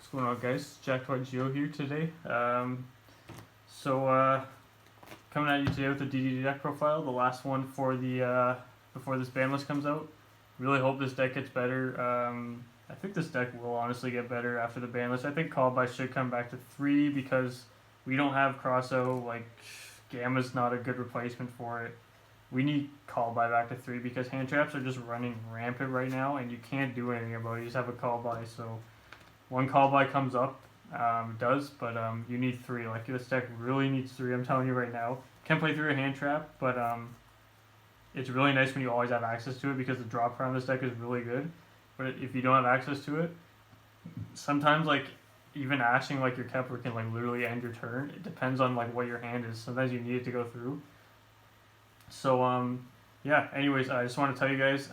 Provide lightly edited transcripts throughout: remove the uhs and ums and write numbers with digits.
What's going on, guys? Drytron here today. Coming at you today with the DD deck profile, the last one for the before this Banlist comes out. Really hope this deck gets better. I think this deck will honestly get better after the Banlist. I think Call by should come back to 3 because we don't have Crosso. Like, Gamma's not a good replacement for it. We need Call by back to 3 because hand traps are just running rampant right now, and you can't do anything about it. You just have a Call by, so one Call by comes up, it does, but you need 3. Like, this deck really needs 3. I'm telling you right now. Can play through a hand trap, but it's really nice when you always have access to it because the drop power on this deck is really good. But if you don't have access to it, sometimes like even ashing like your Kepler can like literally end your turn. It depends on like what your hand is. Sometimes you need it to go through. So yeah. Anyways, I just want to tell you guys,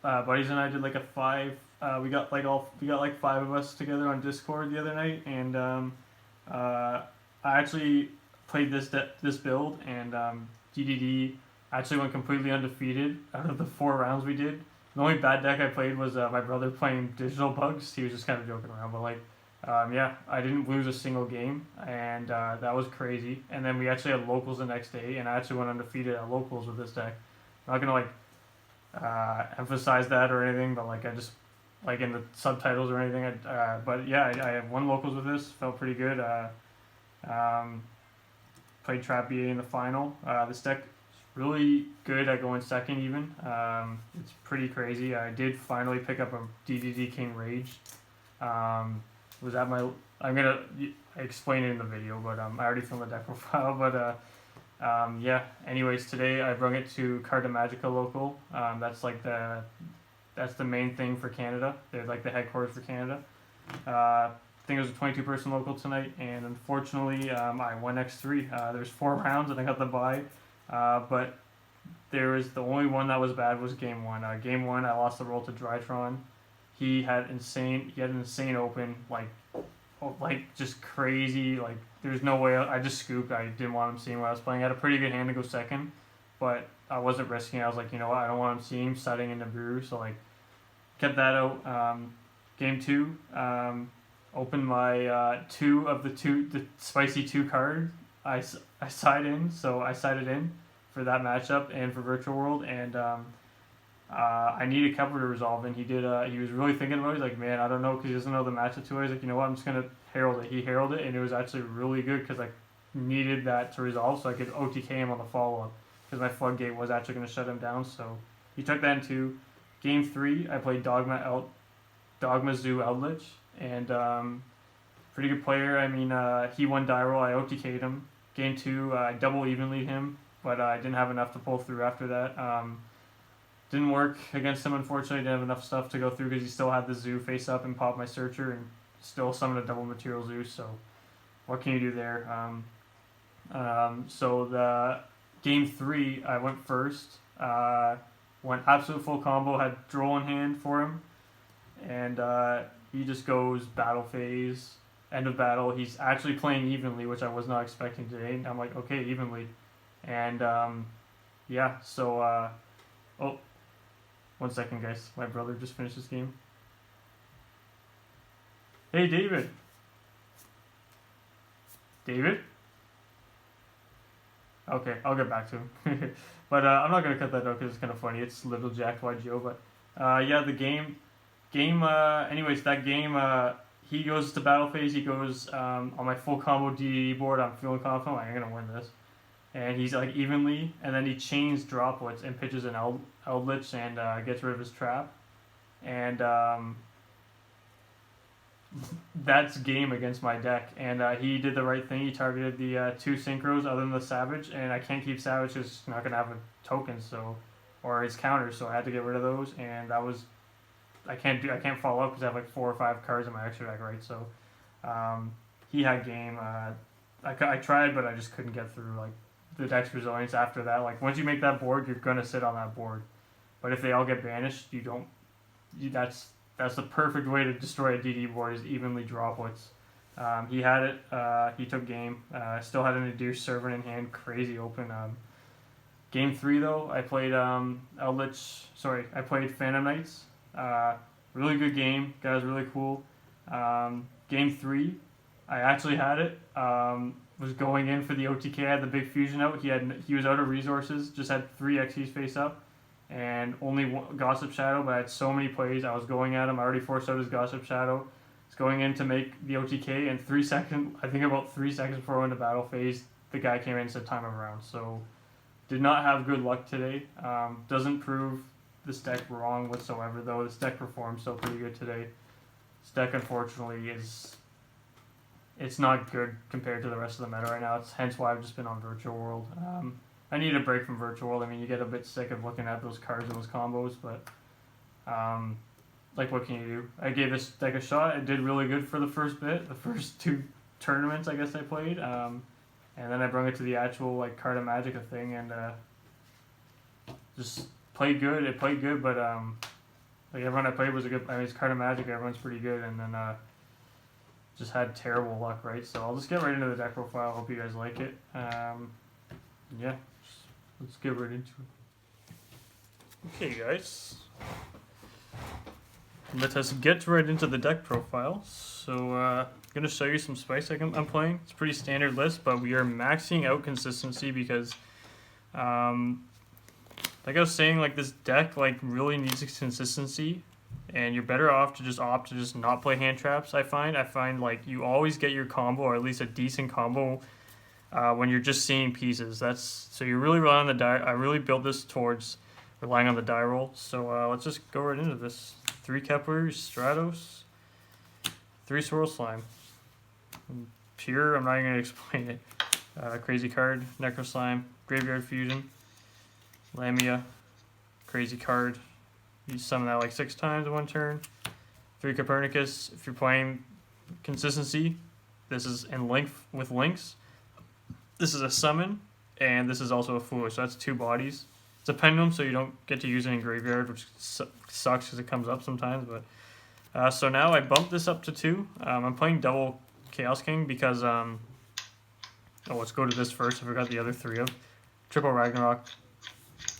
buddies and I did like a 5. We got like 5 of us together on Discord the other night, and I actually played this build, and DDD actually went completely undefeated out of the 4 rounds we did. The only bad deck I played was my brother playing Digital Bugs. He was just kind of joking around, but like, yeah, I didn't lose a single game, and that was crazy. And then we actually had locals the next day, and I actually went undefeated at locals with this deck. I'm not gonna like emphasize that or anything, but like I just like in the subtitles or anything. But yeah, I have won locals with this. Felt pretty good. Played Trap BA in the final. This deck is really good at going second even. It's pretty crazy. I did finally pick up a DDD King Rage. Was that my... I'm gonna explain it in the video, but I already filmed the deck profile. But yeah. Anyways, today I brought it to Carta Magica local. That's the main thing for Canada. They're like the headquarters for Canada. I think it was a 22-person local tonight, and unfortunately, I won X3. There's 4 rounds, and I got the bye. But there was the only one that was bad was game 1. Game 1, I lost the roll to Drytron. He had an insane open, like just crazy. Like there's no way. I just scooped. I didn't want him seeing what I was playing. I had a pretty good hand to go second, but I wasn't risking it. I was like, you know what? I don't want him seeing setting into brew. So like, kept that out. Game 2. Opened my 2 of the spicy 2 card. I sided in, so I sided in for that matchup and for Virtual World, and I needed Kepler to resolve, and he did. He was really thinking about it. He's like, man, I don't know, because he doesn't know the matchup too well. He's like, you know what, I'm just gonna herald it. He heralded it, and it was actually really good because I needed that to resolve so I could OTK him on the follow up because my floodgate was actually gonna shut him down. So he took that into game 3. I played Dogma Zoo Eldritch, and pretty good player. I mean, he won die roll. I OTK'd him. Game 2, I double evenly him, but I didn't have enough to pull through after that. Didn't work against him, unfortunately. Didn't have enough stuff to go through because he still had the zoo face up and pop my searcher and still summoned a double material zoo. So what can you do there? So the game 3, I went first. Went absolute full combo. Had Droll in hand for him, and he just goes battle phase. End of battle. He's actually playing evenly, which I was not expecting today. And I'm like, okay, evenly. And yeah, so oh, 1 second, guys. My brother just finished this game. Hey, David. David? Okay, I'll get back to him. But I'm not going to cut that out because it's kind of funny. It's Little Jack YGO. But yeah, the game, anyways, that game, he goes to battle phase. He goes on my full combo DDD board. I'm feeling confident. I'm going to win this. And he's like evenly. And then he chains droplets and pitches an Eldritch and gets rid of his trap. And that's game against my deck. And he did the right thing. He targeted the 2 synchros other than the Savage. And I can't keep Savage because he's not going to have a token, or his counter. So I had to get rid of those. And that was... I can't follow up because I have like 4 or 5 cards in my extra deck, right? So he had game. I tried, but I just couldn't get through like the deck's resilience after that. Like once you make that board, you're gonna sit on that board. But if they all get banished, you don't. That's the perfect way to destroy a DD board is evenly droplets. He had it. He took game. Still had an Adir Servant in hand. Crazy open. Game 3 though, I played I played Phantom Knights. Really good game. Guy was really cool. Game 3, I actually had it. Was going in for the OTK. I had the big fusion out. He was out of resources. Just had 3 Xyz face up, and only one Gossip Shadow. But I had so many plays. I was going at him. I already forced out his Gossip Shadow. I was going in to make the OTK, and 3 seconds. I think about 3 seconds before I went to battle phase, the guy came in and said time of round. So did not have good luck today. Doesn't prove this deck wrong whatsoever though. This deck performed still pretty good today. This deck unfortunately it's not good compared to the rest of the meta right now. It's hence why I've just been on Virtual World. I need a break from Virtual World. I mean, you get a bit sick of looking at those cards and those combos, but like what can you do? I gave this deck a shot. It did really good for the first bit, the first 2 tournaments I guess I played. And then I brought it to the actual like Card of Magic thing and just played good. It played good, but like everyone I played was a good. I mean, it's Card of Magic. Everyone's pretty good, and then just had terrible luck, right? So I'll just get right into the deck profile. Hope you guys like it. Yeah, let's get right into it. Okay, guys. Let us get right into the deck profile. So I'm going to show you some spice I'm playing. It's a pretty standard list, but we are maxing out consistency because like I was saying, like this deck like really needs consistency, and you're better off to just opt to just not play hand traps. I find like you always get your combo, or at least a decent combo, when you're just seeing pieces. So you really rely on the die. I really built this towards relying on the die roll. So let's just go right into this. 3 Kepler, Stratos, 3 Swirl Slime. Pure, I'm not even going to explain it. Crazy card, Necro Slime, Graveyard Fusion, Lamia, crazy card. You summon that like 6 times in 1 turn. 3 Copernicus. If you're playing consistency, this is in length with links. This is a summon, and this is also a Foolish. So that's 2 bodies. It's a Pendulum, so you don't get to use it in Graveyard, which sucks because it comes up sometimes. But so now I bumped this up to 2. I'm playing double Chaos King because let's go to this first. I forgot the other 3 of. Triple Ragnarok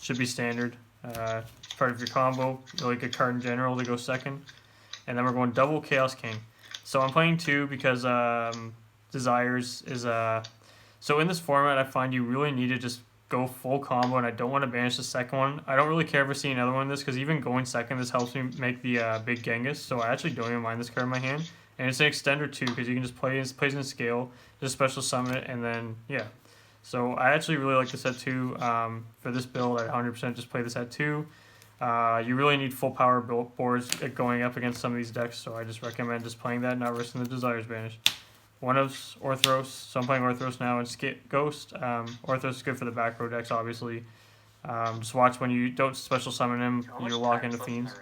should be standard. It's part of your combo. Really good card in general to go second. And then we're going double Chaos King. So I'm playing 2 because Desires is so in this format I find you really need to just go full combo, and I don't want to banish the second one. I don't really care if I see another one in this, because even going second, this helps me make the big Genghis, so I actually don't even mind this card in my hand. And it's an extender too, because you can just play it, plays in scale, just special summon it, and then, yeah. So I actually really like this at 2. For this build, I 100% just play this at 2. You really need full power boards going up against some of these decks, so I just recommend just playing that, not risking the Desires banish. One of Orthros, so I'm playing Orthros now, and Ghost. Orthros is good for the back row decks, obviously. Just watch when you don't special summon him, you lock into Fiends.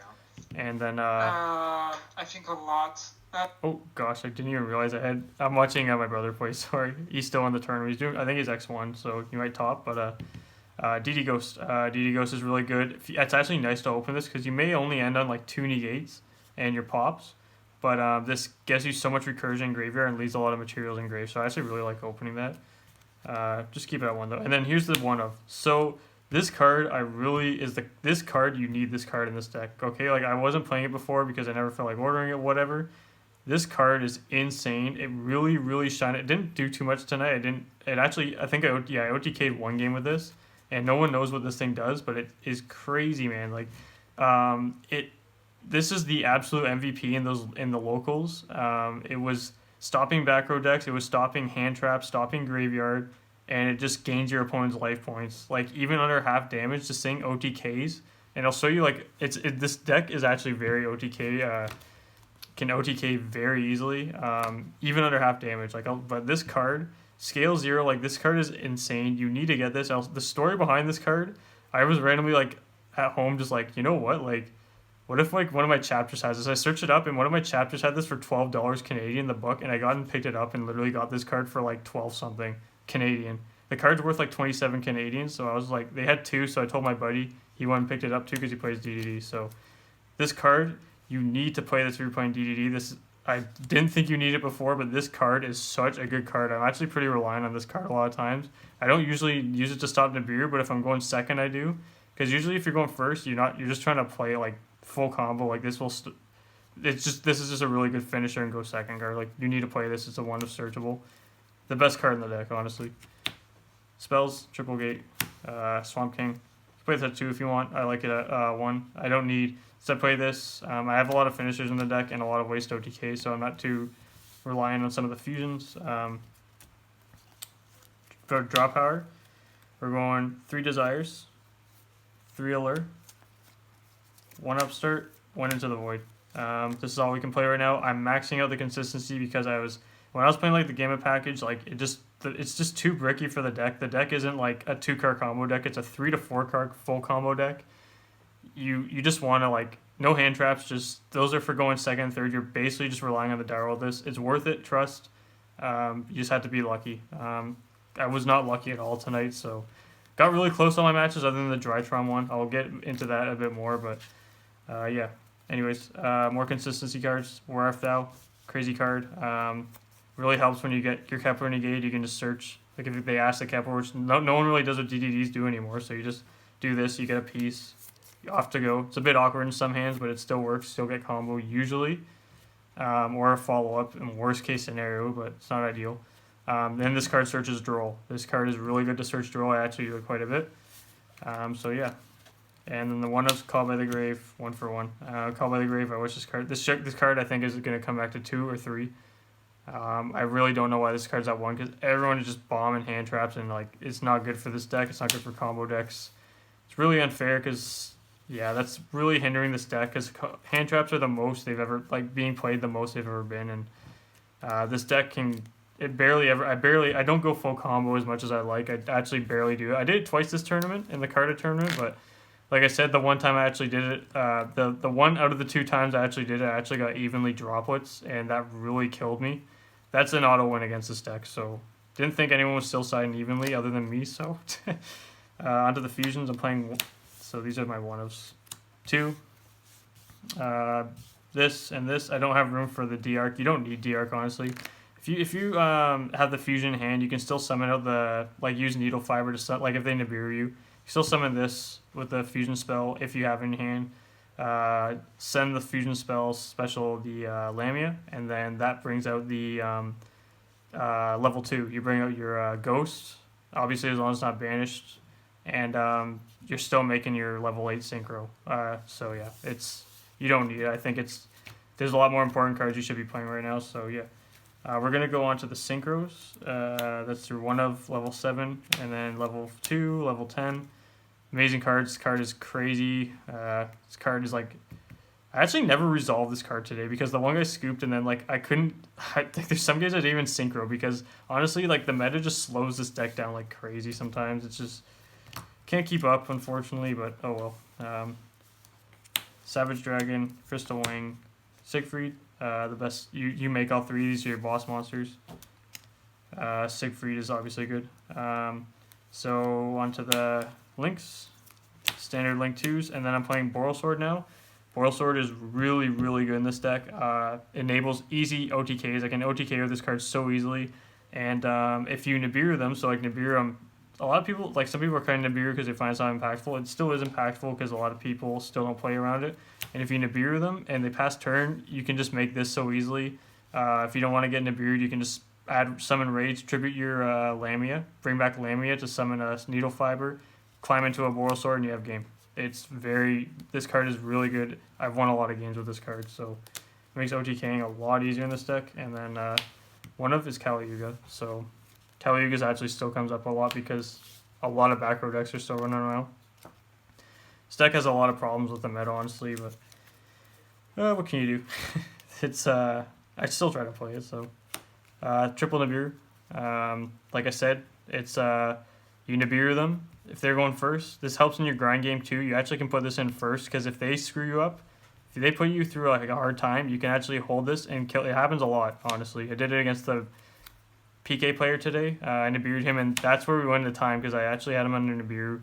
And then, I think a lot. oh gosh, I didn't even realize I'm watching my brother play, sorry. He's still in the tournament. I think he's X1, so he might top, but DD Ghost. DD Ghost is really good. It's actually nice to open this, because you may only end on like 2 negates and your pops. But this gives you so much recursion in Graveyard and leaves a lot of materials in grave, so I actually really like opening that. Just keep it at 1 though. And then here's the one of. So this card, this card, you need this card in this deck. Okay, like I wasn't playing it before because I never felt like ordering it, whatever. This card is insane. It really, really shined. It didn't do too much tonight. I think I OTK'd 1 game with this, and no one knows what this thing does, but it is crazy, man. Like, this is the absolute MVP in the locals. It was stopping back row decks. It was stopping hand traps, stopping Graveyard, and it just gains your opponent's life points. Like even under half damage, just saying OTKs, and I'll show you like this deck is actually very OTK. Can OTK very easily, even under half damage. But this card scale 0. Like this card is insane. You need to get this. The story behind this card, I was randomly like at home, just like, you know what, like. What if like one of my chapters has this? I searched it up, and one of my chapters had this for $12 Canadian, the book, and I got and picked it up and literally got this card for like 12 something Canadian. The card's worth like 27 Canadian, so I was like, they had 2, so I told my buddy, he went and picked it up too because he plays DDD. So this card, you need to play this if you're playing DDD. I didn't think you need it before, but this card is such a good card. I'm actually pretty reliant on this card a lot of times. I don't usually use it to stop Nibiru, but if I'm going second, I do. Because usually if you're going first, you're just trying to play like full combo. Like this will this is just a really good finisher and go second card. Like, you need to play this. It's a one of searchable. The best card in the deck, honestly. Spells, Triple Gate, Swamp King. Play this at 2 if you want. I like it at 1. I don't need to play this. I have a lot of finishers in the deck and a lot of waste OTK, so I'm not too reliant on some of the fusions. For draw power, we're going 3 Desires, 3 Allure, 1 Upstart, 1 Into the Void. This is all we can play right now. I'm maxing out the consistency because when I was playing like the Gamma package, like it's just too bricky for the deck. The deck isn't like a 2-card combo deck. It's a 3 to 4 card full combo deck. You just want to, like, no hand traps. Just those are for going second and third. You're basically just relying on the die roll. This it's worth it. Trust. You just have to be lucky. I was not lucky at all tonight, so got really close on my matches other than the Drytron one. I'll get into that a bit more, but yeah. Anyways, more consistency cards. Where Art Thou, crazy card. Really helps when you get your Kepler negated. You can just search. Like, if they ask the Kepler, which no one really does what DDDs do anymore. So you just do this. You get a piece. You're off to go. It's a bit awkward in some hands, but it still works. Still get combo usually, or a follow up in worst case scenario, but it's not ideal. Then this card searches Droll. This card is really good to search Droll. I actually do it quite a bit. So yeah. And then the one is Called by the Grave, 1 for 1. Called by the Grave, I wish this card. This card I think is going to come back to 2 or 3. I really don't know why this card's at 1, because everyone is just bombing hand traps, and like, it's not good for this deck. It's not good for combo decks. It's really unfair because, yeah, that's really hindering this deck, because hand traps are the most they've ever, like, being played the most they've ever been, and this deck can, I don't go full combo as much as I like. I actually barely do it. I did it twice this tournament, in the Carta tournament, but like I said, the one time I actually did it, the one out of the 2 times I actually did it, I actually got evenly droplets, and that really killed me. That's an auto win against this deck, so didn't think anyone was still siding evenly other than me, so. Onto the fusions, I'm playing, so these are my one-ofs. 2. This and this, I don't have room for the D-Arc. You don't need D-Arc, honestly. If you have the fusion in hand, you can still summon out the, like, use Needle Fiber to, like, if they Nibiru you, still summon this with the fusion spell if you have it in your hand. Send the fusion spell special the Lamia, and then that brings out the level 2. You bring out your Ghost, obviously as long as it's not banished, and you're still making your level 8 Synchro. So yeah, you don't need it. I think there's a lot more important cards you should be playing right now. So yeah, we're gonna go on to the Synchros. That's through 1 of level 7, and then level 2, level 10. Amazing cards. This card is crazy. This card is like, I actually never resolved this card today because the one guy scooped, and then like I think there's some guys that didn't even synchro because honestly, like, the meta just slows this deck down like crazy sometimes. It's just can't keep up, unfortunately, but oh well. Savage Dragon, Crystal Wing, Siegfried, the best. You make all 3 of these are your boss monsters. Siegfried is obviously good. So onto the links, standard link 2s, and then I'm playing Boral Sword now. Boral Sword is really, really good in this deck. Enables easy OTKs. I can OTK with this card so easily, and if you Nibiru them, so like Nibiru, a lot of people, like some people are kind of Nibiru because they find it's not impactful. It still is impactful because a lot of people still don't play around it, and if you Nibiru them and they pass turn, you can just make this so easily. If you don't want to get Nibiru'd, you can just summon Rage, tribute your Lamia, bring back Lamia to summon a Needle Fiber, climb into a Boral Sword, and you have game. This card is really good. I've won a lot of games with this card, so it makes OTKing a lot easier in this deck. And then one of is Kali Yuga. So Kali Yuga actually still comes up a lot because a lot of back row decks are still running around. This deck has a lot of problems with the meta, honestly, but what can you do? I still try to play it, so. Triple Nibiru. Like I said, it's you Nibiru them if they're going first. This helps in your grind game too. You actually can put this in first because if they screw you up, if they put you through like a hard time, you can actually hold this and kill. It happens a lot, honestly. I did it against the PK player today. I Nibiru'd him, and that's where we went into time because I actually had him under Nibiru,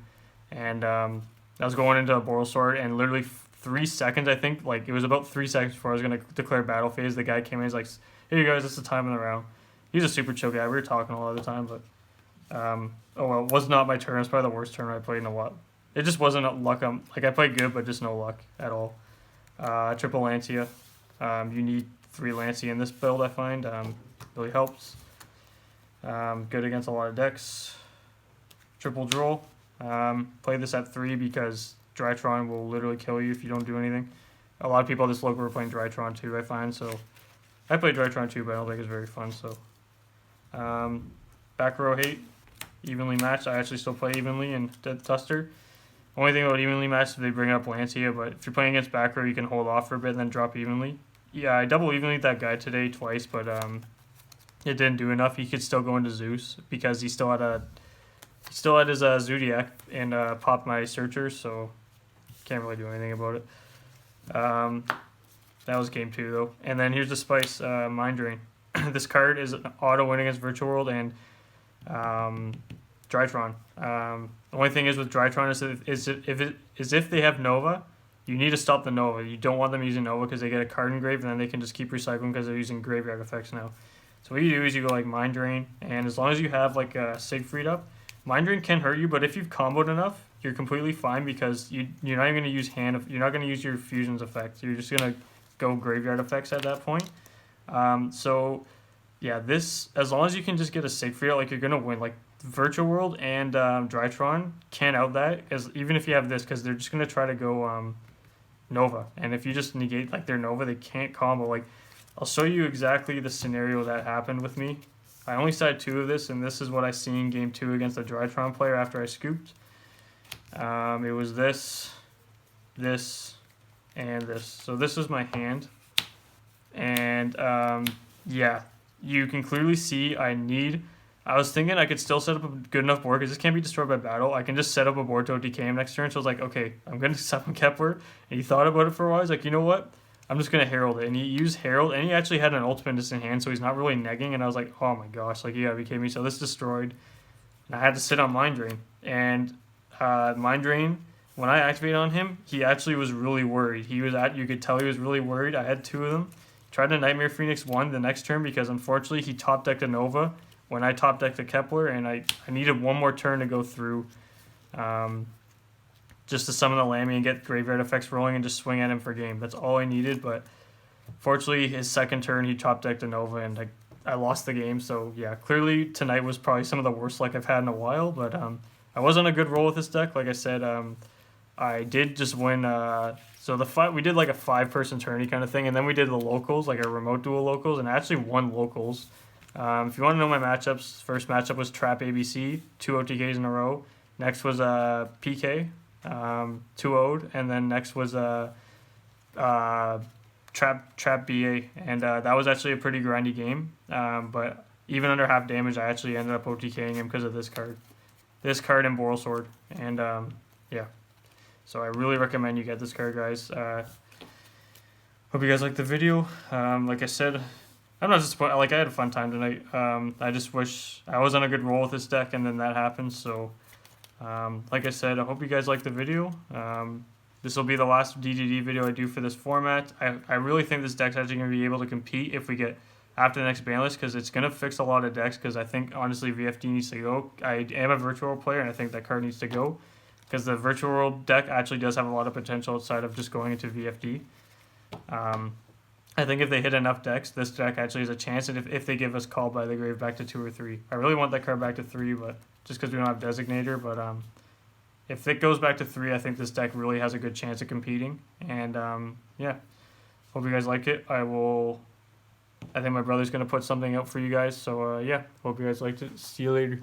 and I was going into a Boral Sword, and literally 3 seconds, I think, like it was about 3 seconds before I was gonna declare battle phase. The guy came in, he's like, "Hey, you guys, it's the time in the round." He's a super chill guy. We were talking a lot of the time, but oh well, it was not my turn. It's probably the worst turn I played in a while. It just wasn't luck. Like, I played good, but just no luck at all. Triple Lancia, You need 3 Lancey in this build, I find. Really helps. Good against a lot of decks. Triple Droll. Play this at 3 because Drytron will literally kill you if you don't do anything. A lot of people this local are playing Drytron too, I find. So I play Drytron too, but I don't think it's very fun. So back row hate. Evenly matched. I actually still play evenly in Dead Tuster. Only thing about evenly matched is they bring up Lancia, but if you're playing against back row, you can hold off for a bit and then drop evenly. Yeah, I double evenly that guy today twice, but it didn't do enough. He could still go into Zeus because he still had his Zodiac and popped my Searcher, so can't really do anything about it. That was game 2 though. And then here's the Spice Mind Drain. This card is an auto win against Virtual World and Drytron. The only thing is with Drytron is if they have Nova, you need to stop the Nova. You don't want them using Nova because they get a card engraved and then they can just keep recycling because they're using graveyard effects now. So what you do is you go like Mind Drain, and as long as you have like a Siegfried up, Mind Drain can hurt you, but if you've comboed enough, you're completely fine because you're not even going to use you're not going to use your fusions effects. You're just going to go graveyard effects at that point. So yeah, this, as long as you can just get a Siegfried out, like you're going to win. Like Virtual World and Drytron can't out that, as even if you have this, because they're just going to try to go Nova. And if you just negate like their Nova, they can't combo. Like I'll show you exactly the scenario that happened with me. I only side 2 of this, and this is what I seen in game 2 against the Drytron player after I scooped. It was this, and this. So this is my hand. And yeah, you can clearly see I was thinking I could still set up a good enough board because this can't be destroyed by battle. I can just set up a board to OTK him next turn. So I was like, okay, I'm going to summon Kepler. And he thought about it for a while. He's like, you know what? I'm just going to Herald it. And he used Herald, and he actually had an ultimate in hand, so he's not really negging. And I was like, oh my gosh, like, you gotta be kidding me. So this destroyed. And I had to sit on Mind Drain. And Mind Drain, when I activated on him, he actually was really worried. You could tell he was really worried. I had 2 of them. Tried to Nightmare Phoenix 1 the next turn because unfortunately he top decked a Nova when I top decked a Kepler, and I needed one more turn to go through just to summon the Lammy and get graveyard effects rolling and just swing at him for game. That's all I needed, but fortunately his second turn he top decked a Nova and I lost the game. So yeah, clearly tonight was probably some of the worst luck I've had in a while, but I was on a good roll with this deck. Like I said, I did just win. So we did like a 5-person tourney kind of thing, and then we did the locals, like a remote duel locals, and I actually won locals. If you want to know my matchups, first matchup was Trap ABC, 2 OTKs in a row. Next was PK, 2-0'd, and then next was Trap BA, and that was actually a pretty grindy game. But even under half damage, I actually ended up OTKing him because of this card and Boral Sword, and yeah. So I really recommend you get this card, guys. Hope you guys liked the video. Like I said, I'm not disappointed. Like, I had a fun time tonight. I just wish I was on a good roll with this deck, and then that happened. So, like I said, I hope you guys liked the video. This will be the last DDD video I do for this format. I really think this deck's actually going to be able to compete if we get after the next Banlist, because it's going to fix a lot of decks, because I think, honestly, VFD needs to go. I am a Virtual World player, and I think that card needs to go, because the Virtual World deck actually does have a lot of potential outside of just going into VFD. I think if they hit enough decks, this deck actually has a chance, and if they give us Call by the Grave back to 2 or 3. I really want that card back to 3, but just because we don't have Designator, but if it goes back to 3, I think this deck really has a good chance of competing, and yeah, hope you guys like it. I think my brother's going to put something out for you guys, so yeah, hope you guys liked it. See you later.